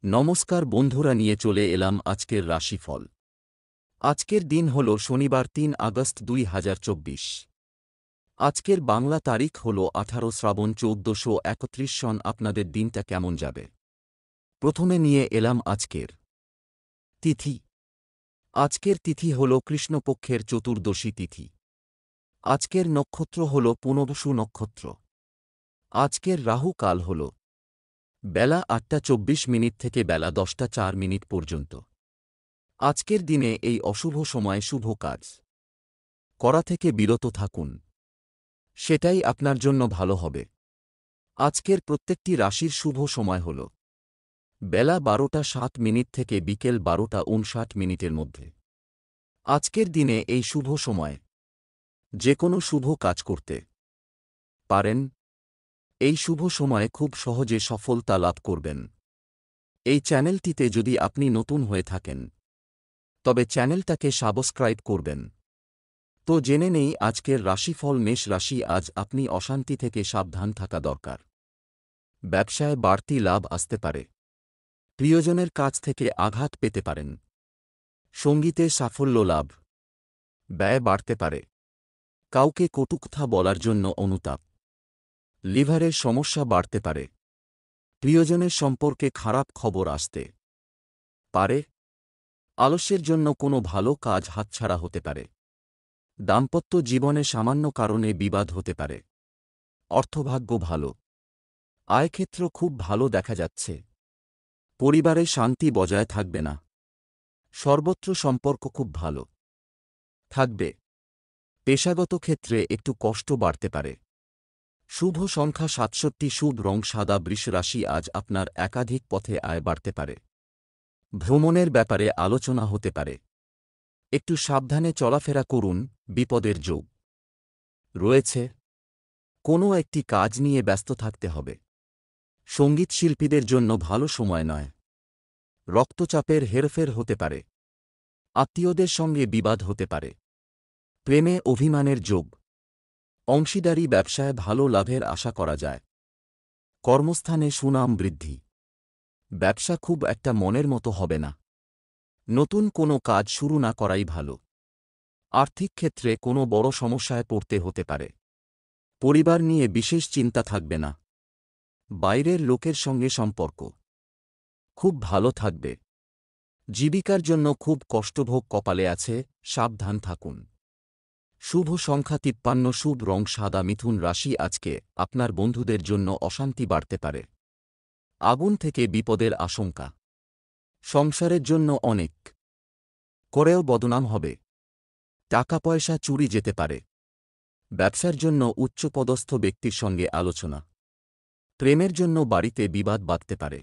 নমস্কার বন্ধুরা, নিয়ে চলে এলাম আজকের রাশিফল। আজকের দিন হল শনিবার ৩ আগস্ট ২০২৪। আজকের বাংলা তারিখ হল ১৮ শ্রাবণ ১৪৩১ সন। আপনাদের দিনটা কেমন যাবে? প্রথমে নিয়ে এলাম আজকের তিথি। আজকের তিথি হল কৃষ্ণপক্ষের চতুর্দশী তিথি। আজকের নক্ষত্র হল পুনর্বসু নক্ষত্র। আজকের রাহু কাল হল বেলা ৮টা ২৪ মিনিট থেকে বেলা ১০টা ৪ মিনিট পর্যন্ত। আজকের দিনে এই অশুভ সময়ে শুভ কাজ করা থেকে বিরত থাকুন, সেটাই আপনার জন্য ভালো হবে। আজকের প্রত্যেকটি রাশির শুভ সময় হল বেলা ১২টা ৭ মিনিট থেকে বিকেল ১২টা ৫৯ মিনিটের মধ্যে। আজকের দিনে এই শুভ সময় যে কোনো শুভ কাজ করতে পারেন। এই শুভ সময়ে খুব সহজে সফলতা লাভ করবেন। এই চ্যানেলটিতে যদি আপনি নতুন হয়ে থাকেন তবে চ্যানেলটাকে সাবস্ক্রাইব করবেন। তো জেনে নেই আজকের রাশিফল। মেষ রাশি, আজ আপনি অশান্তি থেকে সাবধান থাকা দরকার। ব্যবসায় বাড়তি লাভ আসতে পারে। প্রিয়জনের কাছ থেকে আঘাত পেতে পারেন। সঙ্গীতে সাফল্য লাভ। ব্যয় বাড়তে পারে। কাউকে কটু কথা বলার জন্য অনুতাপ। লিভারের সমস্যা বাড়তে পারে। প্রিয়জনের সম্পর্কে খারাপ খবর আসতে পারে। আলস্যের জন্য কোনো ভালো কাজ হাতছাড়া হতে পারে। দাম্পত্য জীবনে সামান্য কারণে বিবাদ হতে পারে। অর্থভাগ্য ভালো। আয়ক্ষেত্র খুব ভালো দেখা যাচ্ছে। পরিবারে শান্তি বজায় থাকবে না। সর্বত্র সম্পর্ক খুব ভালো থাকবে। পেশাগত ক্ষেত্রে একটু কষ্ট বাড়তে পারে। শুভ সংখ্যা ৬৭, শুভ রং সাদা। বৃষ রাশি, আজ আপনার একাধিক পথে আয় বাড়তে পারে। ভ্রমণের ব্যাপারে আলোচনা হতে পারে। একটু সাবধানে চলাফেরা করুন, বিপদের যোগ রয়েছে। কোনো একটি কাজ নিয়ে ব্যস্ত থাকতে হবে। সঙ্গীত শিল্পীদের জন্য ভালো সময় নয়। রক্তচাপের হেরফের হতে পারে। আত্মীয়দের সঙ্গে বিবাদ হতে পারে। প্রেমে অভিমানের যোগ। অংশীদারি ব্যবসায় ভালো লাভের আশা করা যায়। কর্মস্থানে সুনাম বৃদ্ধি। ব্যবসা খুব একটা মনের মতো হবে না। নতুন কোনো কাজ শুরু না করাই ভালো। আর্থিক ক্ষেত্রে কোনো বড় সমস্যায় পড়তে হতে পারে। পরিবার নিয়ে বিশেষ চিন্তা থাকবে না। বাইরের লোকের সঙ্গে সম্পর্ক খুব ভালো থাকবে। জীবিকার জন্য খুব কষ্টভোগ কপালে আছে, সাবধান থাকুন। শুভ সংখ্যা ৫৩, শুভ রং সাদা। মিথুন রাশি, আজকে আপনার বন্ধুদের জন্য অশান্তি বাড়তে পারে। আগুন থেকে বিপদের আশঙ্কা। সংসারের জন্য অনেক করেও বদনাম হবে। টাকা পয়সা চুরি যেতে পারে। ব্যবসার জন্য উচ্চপদস্থ ব্যক্তির সঙ্গে আলোচনা। প্রেমের জন্য বাড়িতে বিবাদ বাধতে পারে।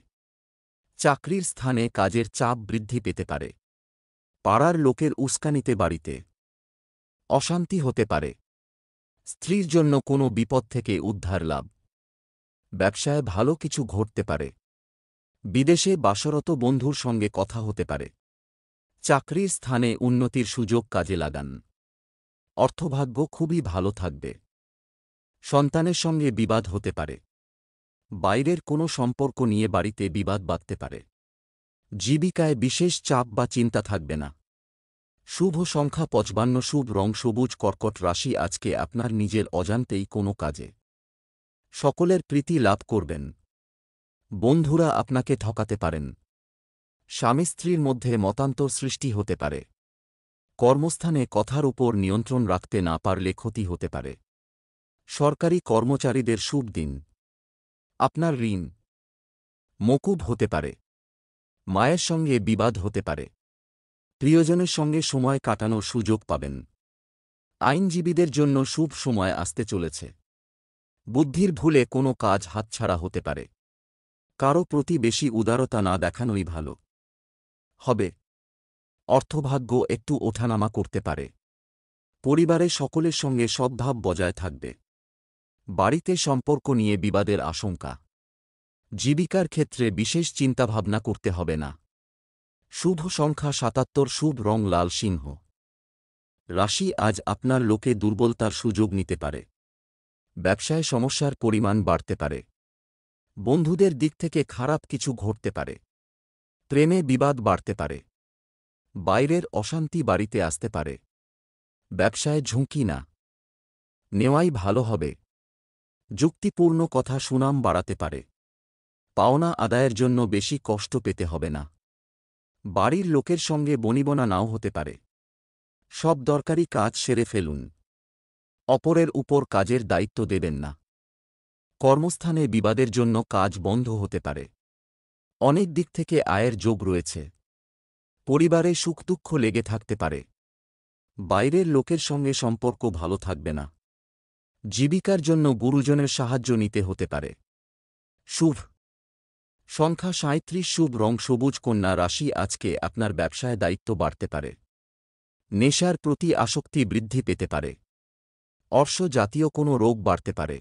চাকরির স্থানে কাজের চাপ বৃদ্ধি পেতে পারে। পাড়ার লোকের উস্কানিতে বাড়িতে অশান্তি হতে পারে। স্ত্রীর জন্য কোনো বিপদ থেকে উদ্ধার লাভ। ব্যবসায় ভালো কিছু ঘটতে পারে। বিদেশে বাসরত বন্ধুর সঙ্গে কথা হতে পারে। চাকরির স্থানে উন্নতির সুযোগ কাজে লাগান। অর্থভাগ্য খুবই ভালো থাকবে। সন্তানের সঙ্গে বিবাদ হতে পারে। বাইরের কোনো সম্পর্ক নিয়ে বাড়িতে বিবাদ বাধতে পারে। জীবিকায় বিশেষ চাপ বা চিন্তা থাকবে না। শুভ সংখ্যা ৫৫, শুভ রং সবুজ। কর্কট রাশি, আজকে আপনার নিজের অজান্তেই কোনো কাজে সকলের প্রীতি লাভ করবেন। বন্ধুরা আপনাকে ঠকাতে পারেন। স্বামী স্ত্রীর মধ্যে মতান্তর সৃষ্টি হতে পারে। কর্মস্থানে কথার উপর নিয়ন্ত্রণ রাখতে না পারলে ক্ষতি হতে পারে। সরকারি কর্মচারীদের শুভ দিন। আপনার ঋণ মকুব হতে পারে। মায়ের সঙ্গে বিবাদ হতে পারে। প্রিয়জনের সঙ্গে সময় কাটানোর সুযোগ পাবেন। আইনজীবীদের জন্য শুভ সময় আসতে চলেছে। বুদ্ধির ভুলে কোনো কাজ হাতছাড়া হতে পারে। কারো প্রতি বেশি উদারতা না দেখানোই ভালো হবে। অর্থভাগ্য একটু ওঠানামা করতে পারে। পরিবারে সকলের সঙ্গে সদ্ভাব বজায় থাকবে। বাড়িতে সম্পর্ক নিয়ে বিবাদের আশঙ্কা। জীবিকার ক্ষেত্রে বিশেষ চিন্তাভাবনা করতে হবে না। শুভ সংখ্যা ৭৭, শুভ রং লাল। সিংহ রাশি, আজ আপনার লোকে দুর্বলতার সুযোগ নিতে পারে। ব্যবসায় সমস্যার পরিমাণ বাড়তে পারে। বন্ধুদের দিক থেকে খারাপ কিছু ঘটতে পারে। প্রেমে বিবাদ বাড়তে পারে। বাইরের অশান্তি বাড়িতে আসতে পারে। ব্যবসায় ঝুঁকি না নেওয়াই ভালো হবে। যুক্তিপূর্ণ কথা সুনাম বাড়াতে পারে। পাওনা আদায়ের জন্য বেশি কষ্ট পেতে হবে না। বাড়ির লোকের সঙ্গে বনিবনা নাও হতে পারে। সব দরকারি কাজ সেরে ফেলুন। অপরের উপর কাজের দায়িত্ব দেবেন না। কর্মস্থানে বিবাদের জন্য কাজ বন্ধ হতে পারে। অনেক দিক থেকে আয়ের যোগ রয়েছে। পরিবারে সুখ দুঃখ লেগে থাকতে পারে। বাইরের লোকের সঙ্গে সম্পর্ক ভালো থাকবে না। জীবিকার জন্য গুরুজনের সাহায্য নিতে হতে পারে। শুভ সংখ্যা ৩৭। শুভ রং সবুজ। কন্যা রাশি আজকে আপনার ব্যবসায় দায়িত্ব বাড়তে পারে। নেশার প্রতি আসক্তি বৃদ্ধি পেতে পারে। অর্শ জাতীয় কোনো রোগ বাড়তে পারে।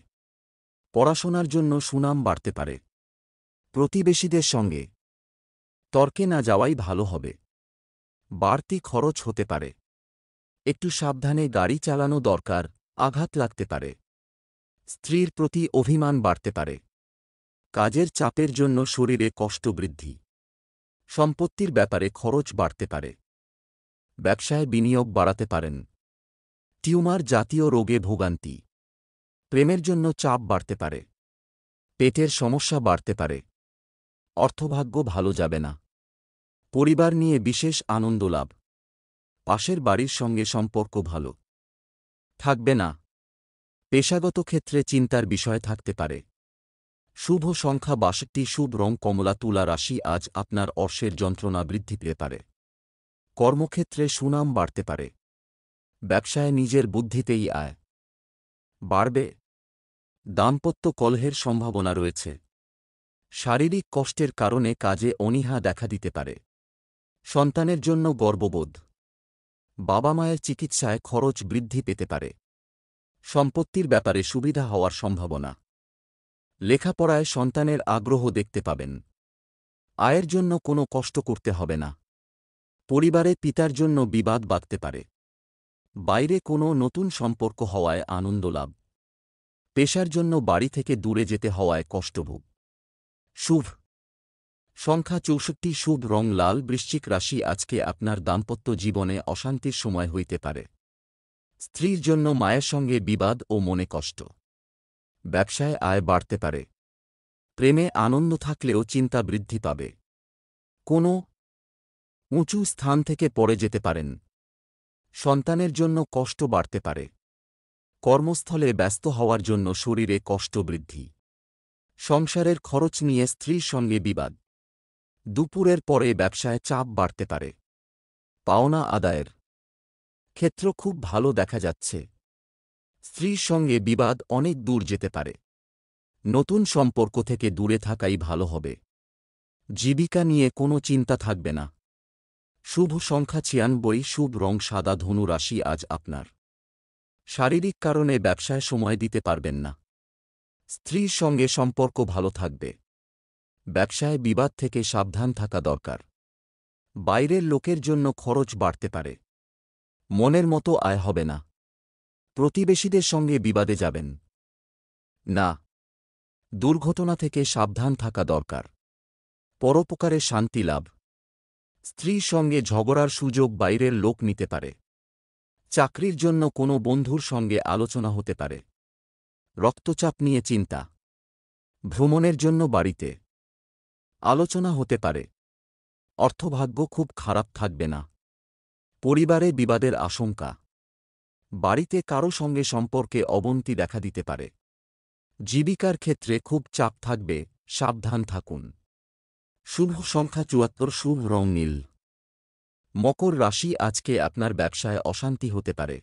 পড়াশোনার জন্য সুনাম বাড়তে পারে। প্রতিবেশীদের সঙ্গে তর্কে না যাওয়াই ভালো হবে। বাড়তি খরচ হতে পারে। একটু সাবধানে গাড়ি চালানো দরকার, আঘাত লাগতে পারে। স্ত্রীর প্রতি অভিমান বাড়তে পারে। কাজের চাপের জন্য শরীরে কষ্ট বৃদ্ধি। সম্পত্তির ব্যাপারে খরচ বাড়তে পারে। ব্যবসায় বিনিয়োগ বাড়াতে পারেন। টিউমার জাতীয় রোগে ভোগান্তি। প্রেমের জন্য চাপ বাড়তে পারে। পেটের সমস্যা বাড়তে পারে। অর্থভাগ্য ভালো যাবে না। পরিবার নিয়ে বিশেষ আনন্দ লাভ। পাশের বাড়ির সঙ্গে সম্পর্ক ভালো থাকবে না। পেশাগত ক্ষেত্রে চিন্তার বিষয় থাকতে পারে। শুভ সংখ্যা ৬২। শুভ রং কমলা। তুলা রাশি আজ আপনার অর্শের যন্ত্রণা বৃদ্ধি পেতে পারে। কর্মক্ষেত্রে সুনাম বাড়তে পারে। ব্যবসায় নিজের বুদ্ধিতেই আয় বাড়বে। দাম্পত্য কলহের সম্ভাবনা রয়েছে। শারীরিক কষ্টের কারণে কাজে অনীহা দেখা দিতে পারে। সন্তানের জন্য গর্ববোধ। বাবা মায়ের চিকিৎসায় খরচ বৃদ্ধি পেতে পারে। সম্পত্তির ব্যাপারে সুবিধা হওয়ার সম্ভাবনা। লেখাপড়ায় সন্তানের আগ্রহ দেখতে পাবেন। আয়ের জন্য কোনো কষ্ট করতে হবে না। পরিবারে পিতার জন্য বিবাদ বাধতে পারে। বাইরে কোনো নতুন সম্পর্ক হওয়ায় আনন্দ লাভ। পেশার জন্য বাড়ি থেকে দূরে যেতে হওয়ায় কষ্টভোগ। শুভ সংখ্যা ৬৪। শুভ রং লাল। বৃশ্চিক রাশি আজকে আপনার দাম্পত্য জীবনে অশান্তির সময় হইতে পারে। স্ত্রীর জন্য মায়ের সঙ্গে বিবাদ ও মনে কষ্ট। ব্যবসায় আয় বাড়তে পারে। প্রেমে আনন্দ থাকলেও চিন্তা বৃদ্ধি পাবে। কোনো উঁচু স্থান থেকে পড়ে যেতে পারেন। সন্তানের জন্য কষ্ট বাড়তে পারে। কর্মস্থলে ব্যস্ত হওয়ার জন্য শরীরে কষ্ট বৃদ্ধি। সংসারের খরচ নিয়ে স্ত্রীর সঙ্গে বিবাদ। দুপুরের পরে ব্যবসায় চাপ বাড়তে পারে। পাওনা আদায়ের ক্ষেত্র খুব ভালো দেখা যাচ্ছে। স্ত্রীর সঙ্গে বিবাদ অনেক দূর যেতে পারে। নতুন সম্পর্ক থেকে দূরে থাকাই ভালো হবে। জীবিকা নিয়ে কোনো চিন্তা থাকবে না। শুভ সংখ্যা ৯৬। শুভ রং সাদা। ধনু রাশি আজ আপনার শারীরিক কারণে ব্যবসায় সময় দিতে পারবেন না। স্ত্রীর সঙ্গে সম্পর্ক ভালো থাকবে। ব্যবসায় বিবাদ থেকে সাবধান থাকা দরকার। বাইরের লোকের জন্য খরচ বাড়তে পারে। মনের মতো আয় হবে না। প্রতিবেশীদের সঙ্গে বিবাদে যাবেন না। দুর্ঘটনা থেকে সাবধান থাকা দরকার। পরোপকারে শান্তি লাভ। স্ত্রীর সঙ্গে ঝগড়ার সুযোগ বাইরের লোক নিতে পারে। চাকরির জন্য কোনো বন্ধুর সঙ্গে আলোচনা হতে পারে। রক্তচাপ নিয়ে চিন্তা। ভ্রমণের জন্য বাড়িতে আলোচনা হতে পারে। অর্থভাগ্য খুব খারাপ থাকবে না। পরিবারে বিবাদের আশঙ্কা। বাড়িতে কারো সঙ্গে সম্পর্কে অবনতি দেখা দিতে পারে। জীবিকার ক্ষেত্রে খুব চাপ থাকবে, সাবধান থাকুন। শুভ সংখ্যা ৭৪। শুভ রং নীল। মকর রাশি আজকে আপনার ব্যবসায় অশান্তি হতে পারে।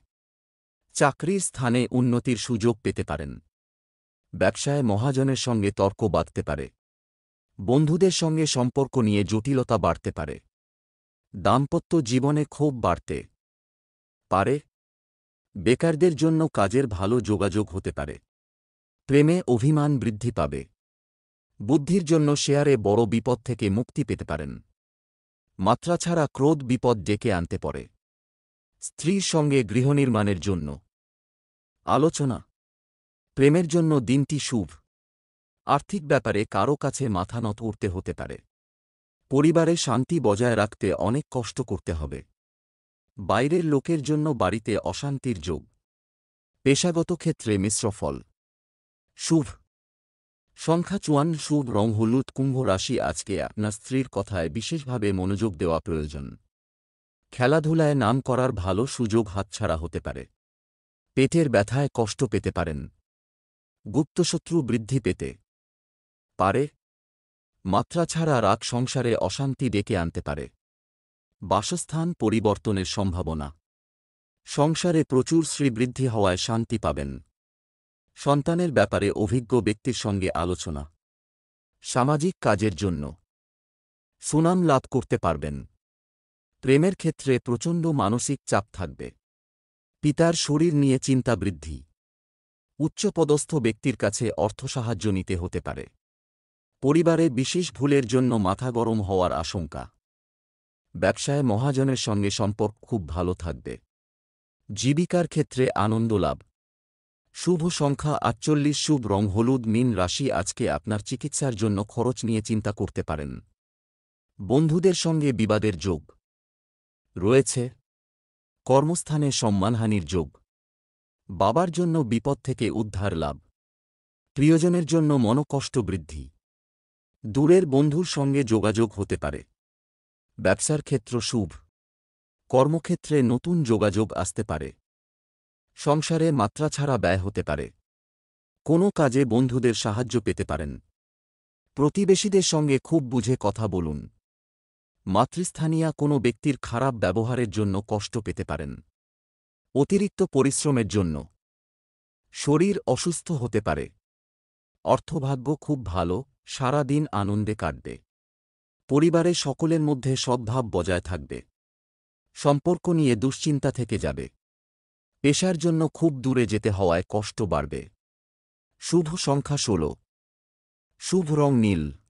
চাকরির স্থানে উন্নতির সুযোগ পেতে পারেন। ব্যবসায় মহাজনের সঙ্গে তর্ক বাধতে পারে। বন্ধুদের সঙ্গে সম্পর্ক নিয়ে জটিলতা বাড়তে পারে। দাম্পত্য জীবনে ক্ষোভ বাড়তে পারে। বেকারদের জন্য কাজের ভালো যোগাযোগ হতে পারে। প্রেমে অভিমান বৃদ্ধি পাবে। বুদ্ধির জন্য শেয়ারে বড় বিপদ থেকে মুক্তি পেতে পারেন। মাত্রা ছাড়া ক্রোধ বিপদ ডেকে আনতে পারে। স্ত্রীর সঙ্গে গৃহনির্মাণের জন্য আলোচনা। প্রেমের জন্য দিনটি শুভ। আর্থিক ব্যাপারে কারো কাছে মাথা নত করতে হতে পারে। পরিবারে শান্তি বজায় রাখতে অনেক কষ্ট করতে হবে। বাইরের লোকের জন্য বাড়িতে অশান্তির যোগ। পেশাগত ক্ষেত্রে মিশ্র ফল। শুভ সংখ্যা 54, শুভ রং হলুদ। কুম্ভ রাশি, আজকে আপনার স্ত্রীর কথায় বিশেষভাবে মনোযোগ দেওয়া প্রয়োজন। খেলাধুলায় নাম করার ভালো সুযোগ হাতছাড়া হতে পারে। পেটের ব্যথায় কষ্ট পেতে পারেন। গুপ্তশত্রু বৃদ্ধি পেতে পারে। মাত্রা ছাড়া রাগ সংসারে অশান্তি ডেকে আনতে পারে। বাসস্থান পরিবর্তনের সম্ভাবনা। সংসারে প্রচুর শ্রীবৃদ্ধি হওয়ায় শান্তি পাবেন। সন্তানের ব্যাপারে অভিজ্ঞ ব্যক্তির সঙ্গে আলোচনা। সামাজিক কাজের জন্য সুনাম লাভ করতে পারবেন। প্রেমের ক্ষেত্রে প্রচণ্ড মানসিক চাপ থাকবে। পিতার শরীর নিয়ে চিন্তা বৃদ্ধি। উচ্চপদস্থ ব্যক্তির কাছে অর্থসাহায্য নিতে হতে পারে। পরিবারে বিশেষ ভুলের জন্য মাথা গরম হওয়ার আশঙ্কা। ব্যবসায় মহাজনের সঙ্গে সম্পর্ক খুব ভালো থাকবে। জীবিকার ক্ষেত্রে আনন্দ লাভ। শুভ সংখ্যা 48, শুভ রং হলুদ। মীন রাশি, আজকে আপনার চিকিৎসার জন্য খরচ নিয়ে চিন্তা করতে পারেন। বন্ধুদের সঙ্গে বিবাদের যোগ রয়েছে। কর্মস্থানে সম্মানহানির যোগ। বাবার জন্য বিপদ থেকে উদ্ধার লাভ। প্রিয়জনের জন্য মনোকষ্ট বৃদ্ধি। দূরের বন্ধুর সঙ্গে যোগাযোগ হতে পারে। ব্যবসার ক্ষেত্র শুভ। কর্মক্ষেত্রে নতুন যোগাযোগ আসতে পারে। সংসারে মাত্রা ছাড়া ব্যয় হতে পারে। কোনো কাজে বন্ধুদের সাহায্য পেতে পারেন। প্রতিবেশীদের সঙ্গে খুব বুঝে কথা বলুন। মাতৃস্থানীয় কোনো ব্যক্তির খারাপ ব্যবহারের জন্য কষ্ট পেতে পারেন। অতিরিক্ত পরিশ্রমের জন্য শরীর অসুস্থ হতে পারে। অর্থভাগ্য খুব ভালো, সারা দিন আনন্দে কাটবে। পরিবারে সকলের মধ্যে সদ্ভাব বজায় থাকবে। সম্পর্ক নিয়ে দুশ্চিন্তা থেকে যাবে। পেশার জন্য খুব দূরে যেতে হওয়ায় কষ্ট বাড়বে। শুভ সংখ্যা 16, শুভ রং নীল।